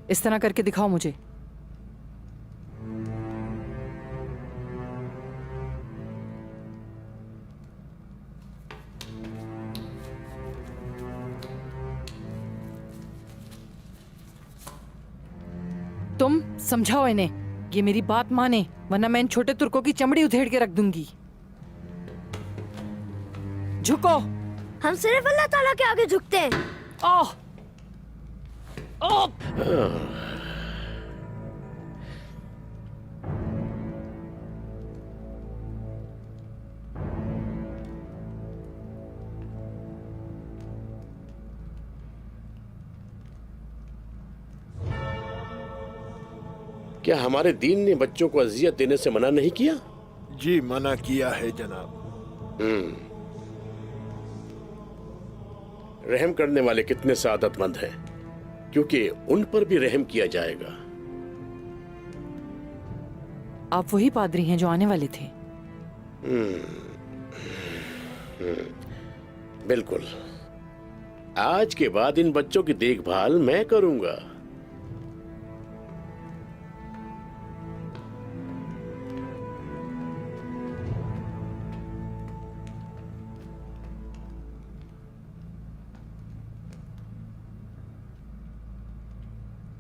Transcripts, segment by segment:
इस तरह करके दिखाओ मुझे। तुम समझाओ इन्हें, ये मेरी बात माने, वरना मैं इन छोटे तुर्कों की चमड़ी उधेड़ के रख दूंगी। झुको। हम सिर्फ अल्लाह ताला के आगे झुकते हैं। ओह ओह क्या हमारे दीन ने बच्चों को अजियत देने से मना नहीं किया? जी मना किया है जनाब। रहम करने वाले कितने सादतमंद हैं, क्योंकि उन पर भी रहम किया जाएगा। आप वही पादरी हैं जो आने वाले थे? बिल्कुल। आज के बाद इन बच्चों की देखभाल मैं करूंगा।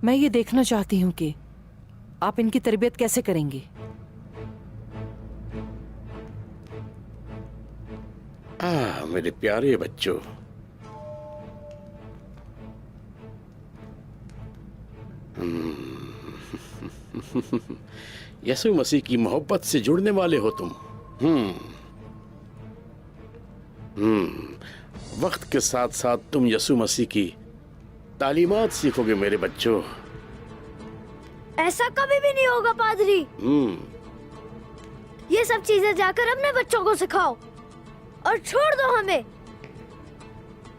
मैं ये देखना चाहती हूँ कि आप इनकी तरबियत कैसे करेंगे। मेरे प्यारे बच्चों, यसु मसीह की मोहब्बत से जुड़ने वाले हो तुम। वक्त के साथ साथ तुम यसु मसीह की तालीमात सीखोगे मेरे बच्चों। ऐसा कभी भी नहीं होगा पादरी। ये सब चीजें जाकर अपने बच्चों को सिखाओ और छोड़ दो हमें।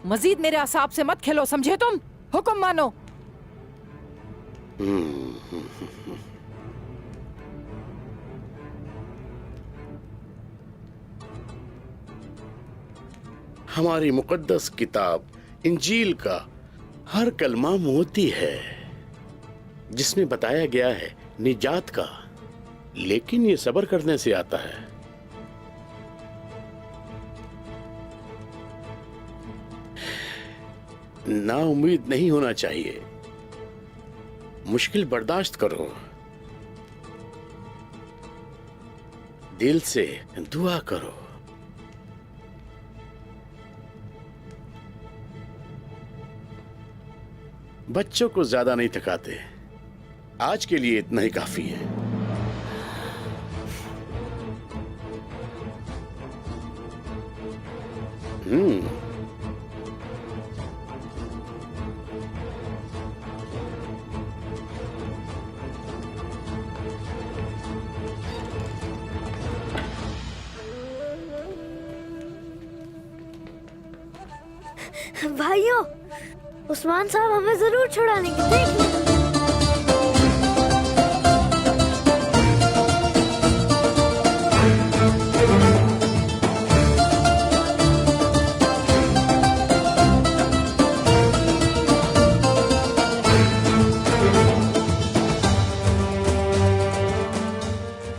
मजीद मेरे असाब से मत खेलो, समझे तुम? हुक्म मानो। हमारी मुकद्दस किताब इंजील का हर कलमा मोती है, जिसमें बताया गया है निजात का, लेकिन ये सब्र करने से आता है। ना उम्मीद नहीं होना चाहिए, मुश्किल बर्दाश्त करो, दिल से दुआ करो। बच्चों को ज्यादा नहीं थकाते, आज के लिए इतना ही काफी है। भाइयों, उस्मान साहब हमें जरूर छुड़ा लेंगे, देख लेना।